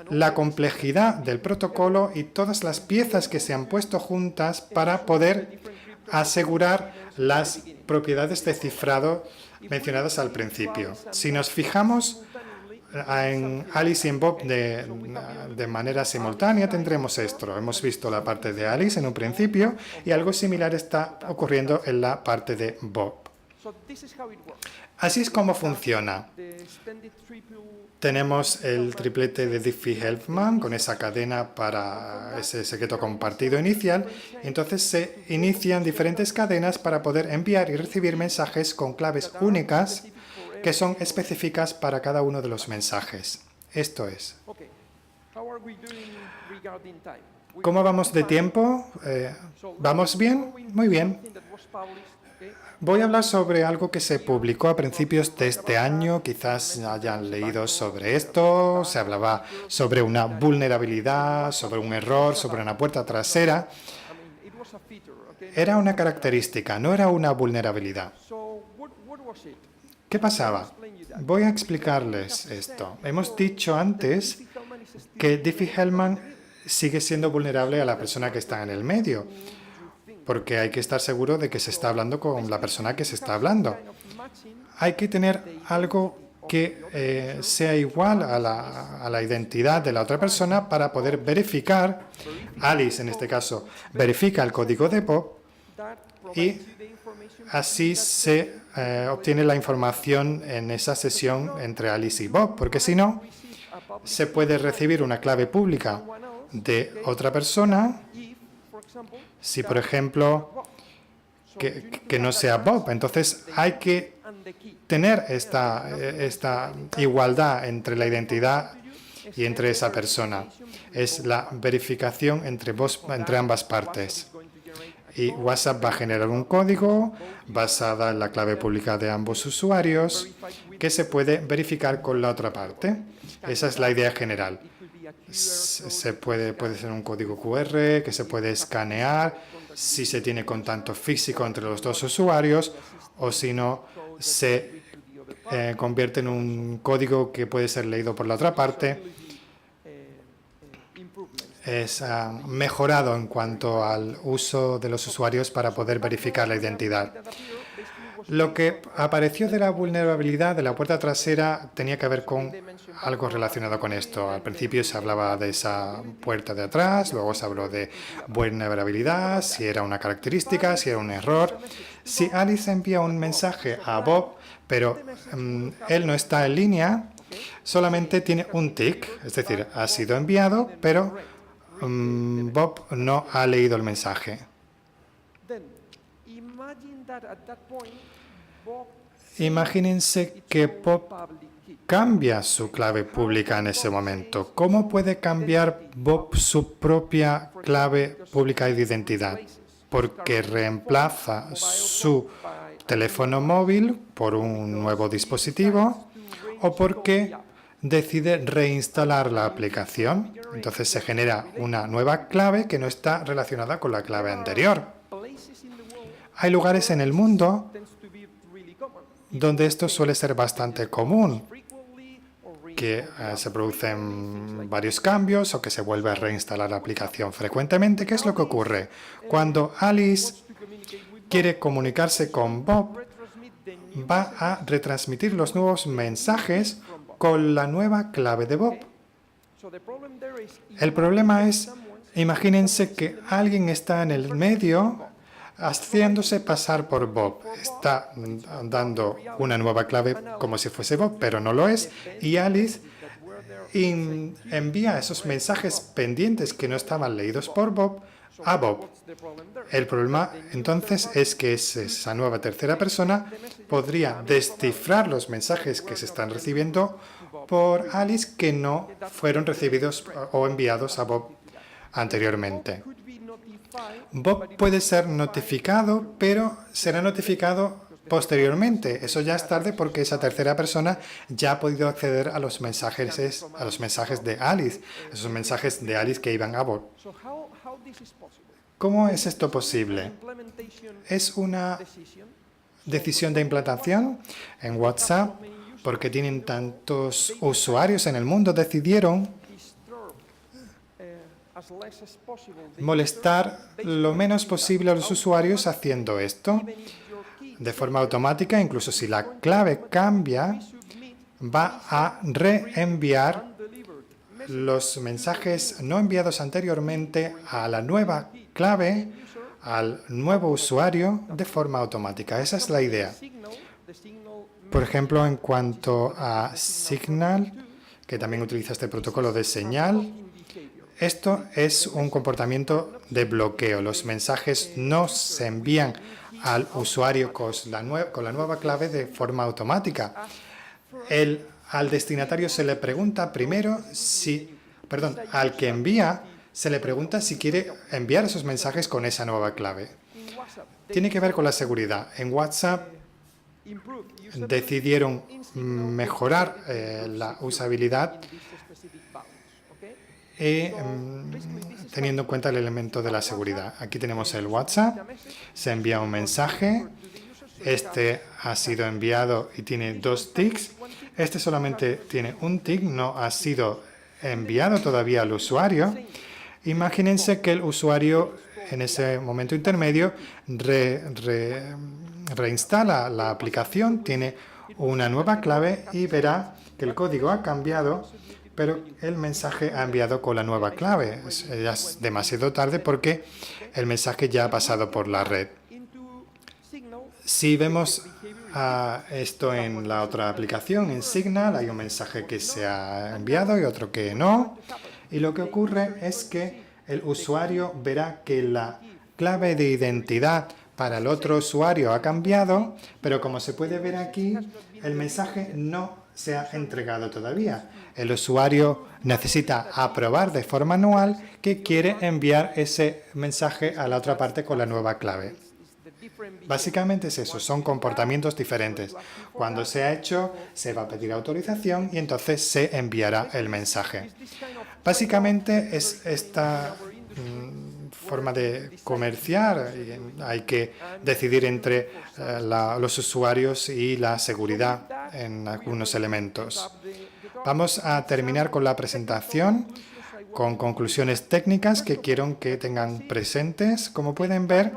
la complejidad del protocolo y todas las piezas que se han puesto juntas para poder asegurar las propiedades de cifrado mencionadas al principio. Si nos fijamos en Alice y en Bob de manera simultánea, tendremos esto. Hemos visto la parte de Alice en un principio y algo similar está ocurriendo en la parte de Bob. Así es como funciona. Tenemos el triplete de Diffie-Hellman con esa cadena para ese secreto compartido inicial. Entonces se inician diferentes cadenas para poder enviar y recibir mensajes con claves únicas que son específicas para cada uno de los mensajes. Esto es. ¿Cómo vamos de tiempo? ¿Vamos bien? Muy bien. Voy a hablar sobre algo que se publicó a principios de este año. Quizás hayan leído sobre esto. Se hablaba sobre una vulnerabilidad, sobre un error, sobre una puerta trasera. Era una característica, no era una vulnerabilidad. ¿Qué pasaba? Voy a explicarles esto. Hemos dicho antes que Diffie-Hellman sigue siendo vulnerable a la persona que está en el medio, porque hay que estar seguro de que se está hablando con la persona que se está hablando. Hay que tener algo que sea igual a la identidad de la otra persona para poder verificar. Alice, en este caso, verifica el código de Bob y así se obtiene la información en esa sesión entre Alice y Bob, porque si no, se puede recibir una clave pública de otra persona, si por ejemplo que no sea Bob. Entonces hay que tener esta igualdad entre la identidad y entre esa persona. Es la verificación entre ambas partes. Y WhatsApp va a generar un código basado en la clave pública de ambos usuarios que se puede verificar con la otra parte. Esa es la idea general. Puede ser un código QR que se puede escanear si se tiene contacto físico entre los dos usuarios o si no se convierte en un código que puede ser leído por la otra parte. Es mejorado en cuanto al uso de los usuarios para poder verificar la identidad. Lo que apareció de la vulnerabilidad de la puerta trasera tenía que ver con algo relacionado con esto. Al principio se hablaba de esa puerta de atrás, luego se habló de vulnerabilidad, si era una característica, si era un error. Si Alice envía un mensaje a Bob, pero él no está en línea, solamente tiene un tick, es decir, ha sido enviado, pero Bob no ha leído el mensaje. Imagínense que Bob cambia su clave pública en ese momento. ¿Cómo puede cambiar Bob su propia clave pública de identidad? Porque reemplaza su teléfono móvil por un nuevo dispositivo o porque decide reinstalar la aplicación. Entonces se genera una nueva clave que no está relacionada con la clave anterior. Hay lugares en el mundo donde esto suele ser bastante común, que se producen varios cambios o que se vuelve a reinstalar la aplicación frecuentemente. ¿Qué es lo que ocurre? Cuando Alice quiere comunicarse con Bob, va a retransmitir los nuevos mensajes con la nueva clave de Bob. El problema es, imagínense que alguien está en el medio haciéndose pasar por Bob. Está dando una nueva clave como si fuese Bob, pero no lo es. Y Alice envía esos mensajes pendientes que no estaban leídos por Bob a Bob. El problema entonces es que esa nueva tercera persona podría descifrar los mensajes que se están recibiendo por Alice que no fueron recibidos o enviados a Bob anteriormente. Bob puede ser notificado, pero será notificado posteriormente. Eso ya es tarde porque esa tercera persona ya ha podido acceder a los mensajes de Alice, esos mensajes de Alice que iban a Bob. ¿Cómo es esto posible? Es una decisión de implantación en WhatsApp porque tienen tantos usuarios en el mundo, decidieron molestar lo menos posible a los usuarios haciendo esto de forma automática. Incluso si la clave cambia, va a reenviar los mensajes no enviados anteriormente a la nueva clave, al nuevo usuario, de forma automática. Esa es la idea. Por ejemplo, en cuanto a Signal, que también utiliza este protocolo de señal, esto es un comportamiento de bloqueo. Los mensajes no se envían al usuario con la nueva clave de forma automática. Al destinatario se le pregunta primero al que envía se le pregunta si quiere enviar esos mensajes con esa nueva clave. Tiene que ver con la seguridad. En WhatsApp decidieron mejorar la usabilidad teniendo en cuenta el elemento de la seguridad. Aquí tenemos el WhatsApp, se envía un mensaje, este ha sido enviado y tiene 2 ticks, este solamente tiene un tick, no ha sido enviado todavía al usuario. Imagínense que el usuario en ese momento intermedio reinstala la aplicación, tiene una nueva clave y verá que el código ha cambiado, pero el mensaje ha enviado con la nueva clave. Ya es demasiado tarde porque el mensaje ya ha pasado por la red. Si vemos esto en la otra aplicación, en Signal, hay un mensaje que se ha enviado y otro que no. Y lo que ocurre es que el usuario verá que la clave de identidad para el otro usuario ha cambiado, pero como se puede ver aquí, el mensaje no se ha entregado todavía. El usuario necesita aprobar de forma manual que quiere enviar ese mensaje a la otra parte con la nueva clave. Básicamente es eso, son comportamientos diferentes. Cuando se ha hecho, se va a pedir autorización y entonces se enviará el mensaje. Básicamente es esta forma de comerciar. Hay que decidir entre los usuarios y la seguridad en algunos elementos. Vamos a terminar con la presentación con conclusiones técnicas que quiero que tengan presentes. Como pueden ver,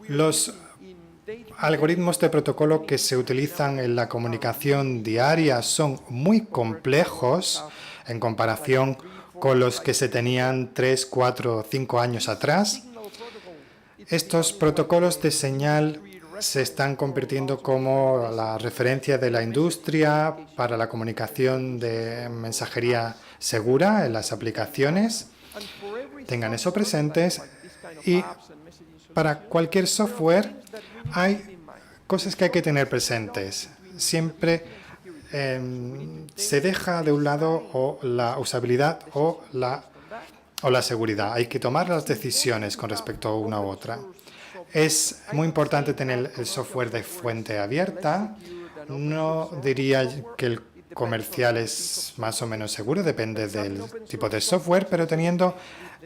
los algoritmos de protocolo que se utilizan en la comunicación diaria son muy complejos en comparación con los que se tenían 3, 4, 5 años atrás. Estos protocolos de señal se están convirtiendo como la referencia de la industria para la comunicación de mensajería segura en las aplicaciones. Tengan eso presentes. Y para cualquier software hay cosas que hay que tener presentes. Siempre se deja de un lado o la usabilidad o la seguridad. Hay que tomar las decisiones con respecto a una u otra. Es muy importante tener el software de fuente abierta. No diría que el comercial es más o menos seguro, depende del tipo de software, pero teniendo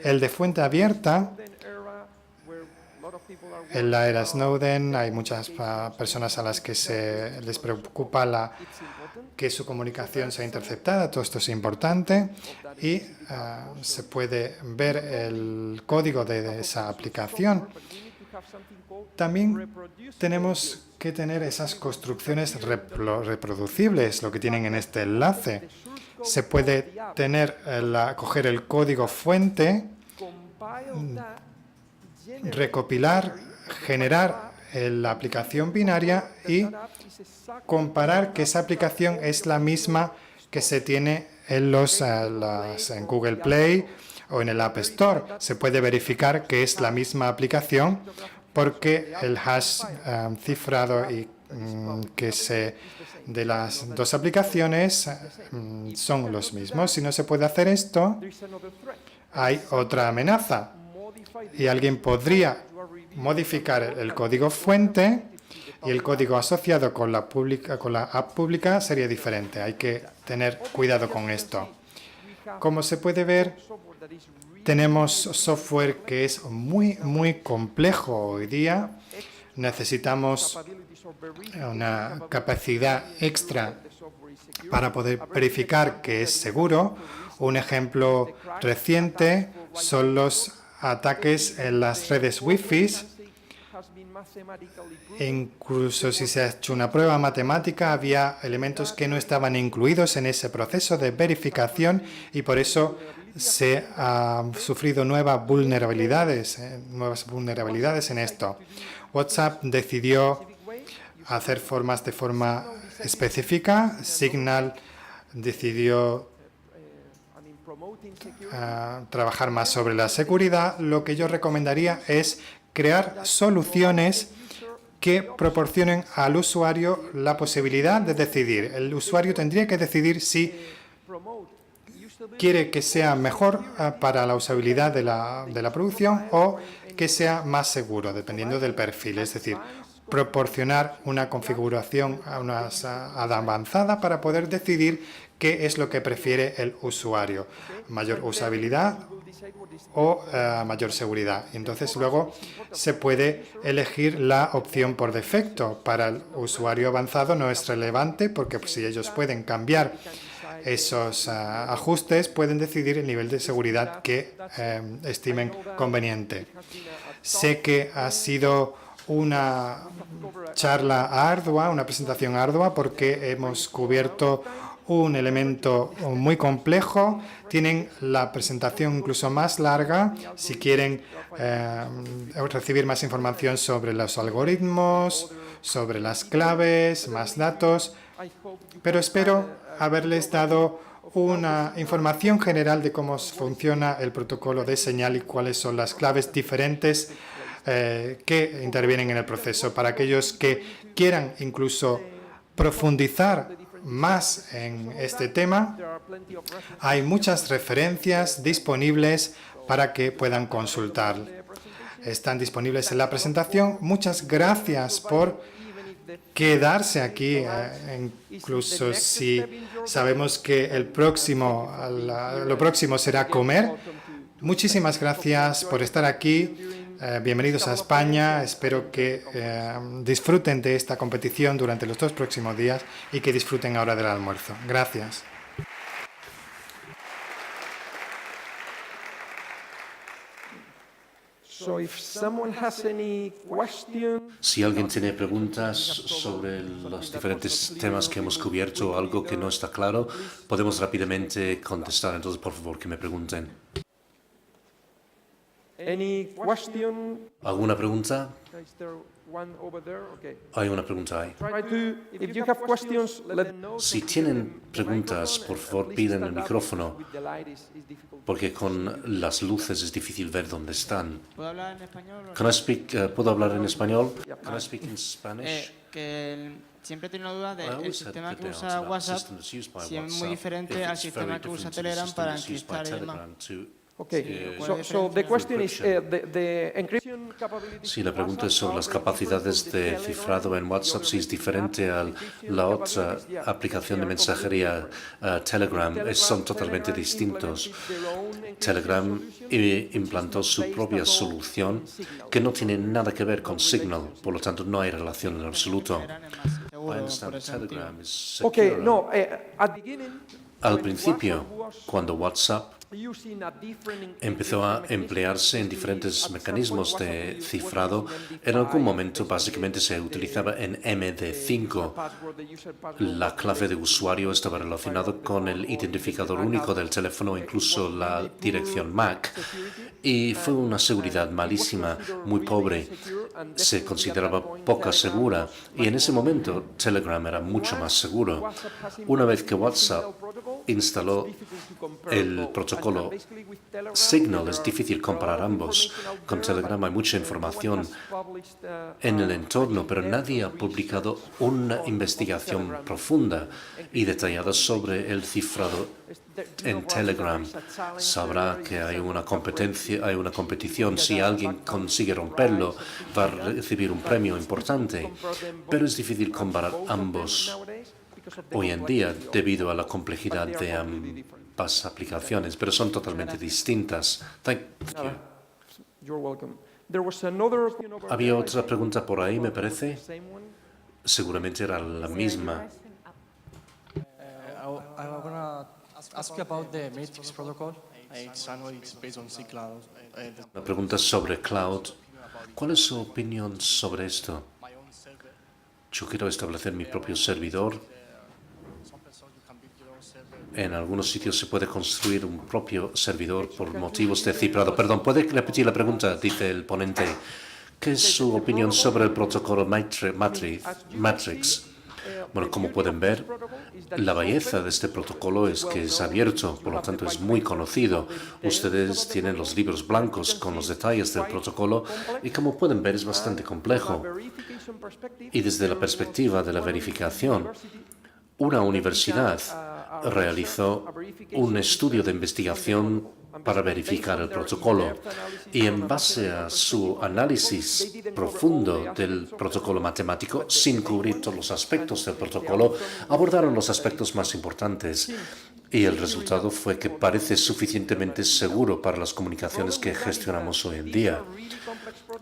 el de fuente abierta, en la era Snowden hay muchas personas a las que les preocupa que su comunicación sea interceptada. Todo esto es importante y se puede ver el código de esa aplicación. También tenemos que tener esas construcciones reproducibles, lo que tienen en este enlace. Se puede coger el código fuente, recopilar, generar la aplicación binaria y comparar que esa aplicación es la misma que se tiene en en Google Play o en el App Store. Se puede verificar que es la misma aplicación porque el hash cifrado de las dos aplicaciones son los mismos. Si no se puede hacer esto, hay otra amenaza y alguien podría modificar el código fuente y el código asociado con la app pública sería diferente. Hay que tener cuidado con esto. Como se puede ver, tenemos software que es muy complejo hoy día. Necesitamos una capacidad extra para poder verificar que es seguro. Un ejemplo reciente son los ataques en las redes Wi-Fi. Incluso si se ha hecho una prueba matemática, había elementos que no estaban incluidos en ese proceso de verificación y por eso se han sufrido nuevas vulnerabilidades en esto. WhatsApp decidió hacer formas de forma específica. Signal decidió trabajar más sobre la seguridad. Lo que yo recomendaría es crear soluciones que proporcionen al usuario la posibilidad de decidir. El usuario tendría que decidir si quiere que sea mejor para la usabilidad de la producción o que sea más seguro, dependiendo del perfil. Es decir, proporcionar una configuración avanzada para poder decidir qué es lo que prefiere el usuario. Mayor usabilidad o mayor seguridad. Y entonces luego se puede elegir la opción por defecto. Para el usuario avanzado no es relevante porque si ellos pueden cambiar esos ajustes, pueden decidir el nivel de seguridad que estimen conveniente. Sé que ha sido una charla ardua, una presentación ardua, porque hemos cubierto un elemento muy complejo. Tienen la presentación incluso más larga si quieren recibir más información sobre los algoritmos, sobre las claves, más datos. Pero espero haberles dado una información general de cómo funciona el protocolo de señal y cuáles son las claves diferentes que intervienen en el proceso. Para aquellos que quieran incluso profundizar más en este tema, hay muchas referencias disponibles para que puedan consultar. Están disponibles en la presentación. Muchas gracias por quedarse aquí, incluso si sabemos que lo próximo será comer. Muchísimas gracias por estar aquí. Bienvenidos a España. Espero que disfruten de esta competición durante los 2 próximos días y que disfruten ahora del almuerzo. Gracias. Si alguien tiene preguntas sobre los diferentes temas que hemos cubierto o algo que no está claro, podemos rápidamente contestar. Entonces, por favor, que me pregunten. ¿Alguna pregunta? Hay una pregunta ahí. Si tienen preguntas, por favor, piden el micrófono, porque con las luces es difícil ver dónde están. ¿Puedo hablar en español? ¿Puedo hablar en español? Can I speak in Spanish? Siempre he tenido una duda del sistema que usa WhatsApp, si es muy diferente al sistema que usa Telegram para encriptar y demás. Sí, la pregunta es sobre las capacidades de cifrado en WhatsApp, si es diferente a la otra aplicación de mensajería Telegram. Son totalmente distintos. Telegram implantó su propia solución que no tiene nada que ver con Signal, por lo tanto no hay relación en absoluto. Al principio, cuando WhatsApp empezó a emplearse en diferentes mecanismos de cifrado. En algún momento básicamente se utilizaba en MD5. La clave de usuario estaba relacionada con el identificador único del teléfono, incluso la dirección MAC. Y fue una seguridad malísima, muy pobre. Se consideraba poco segura. Y en ese momento Telegram era mucho más seguro. Una vez que WhatsApp instaló el protocolo Signal, es difícil comparar ambos. Con Telegram hay mucha información en el entorno, pero nadie ha publicado una investigación profunda y detallada sobre el cifrado en Telegram. Sabrá que hay una competencia, hay una competición. Si alguien consigue romperlo, va a recibir un premio importante. Pero es difícil comparar ambos hoy en día debido a la complejidad de ambas aplicaciones, pero son totalmente distintas. Había otra pregunta por ahí, me parece. Seguramente era la misma. Ask you about the Matrix protocol. It's based on C-Cloud. La pregunta sobre cloud. ¿Cuál es su opinión sobre esto? Yo quiero establecer mi propio servidor. En algunos sitios se puede construir un propio servidor por motivos de cifrado. Perdón, ¿puede repetir la pregunta? Dice el ponente. ¿Qué es su opinión sobre el protocolo Matrix? Bueno, como pueden ver, la belleza de este protocolo es que es abierto, por lo tanto es muy conocido. Ustedes tienen los libros blancos con los detalles del protocolo y como pueden ver es bastante complejo. Y desde la perspectiva de la verificación, una universidad realizó un estudio de investigación para verificar el protocolo y en base a su análisis profundo del protocolo matemático, sin cubrir todos los aspectos del protocolo, abordaron los aspectos más importantes y el resultado fue que parece suficientemente seguro para las comunicaciones que gestionamos hoy en día.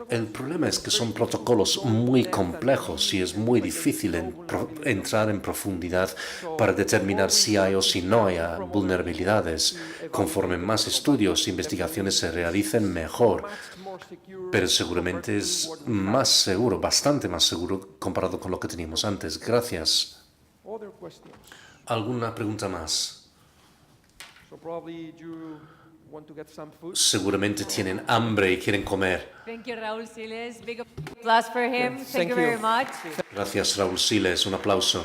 El problema es que son protocolos muy complejos y es muy difícil entrar en profundidad para determinar si hay o si no hay vulnerabilidades. Conforme más estudios e investigaciones se realicen, mejor. Pero seguramente es más seguro, bastante más seguro comparado con lo que teníamos antes. Gracias. ¿Alguna pregunta más? Seguramente tienen hambre y quieren comer. Raúl Siles. Big applause for him. Thank you very much. Gracias, Raúl Siles. Un aplauso.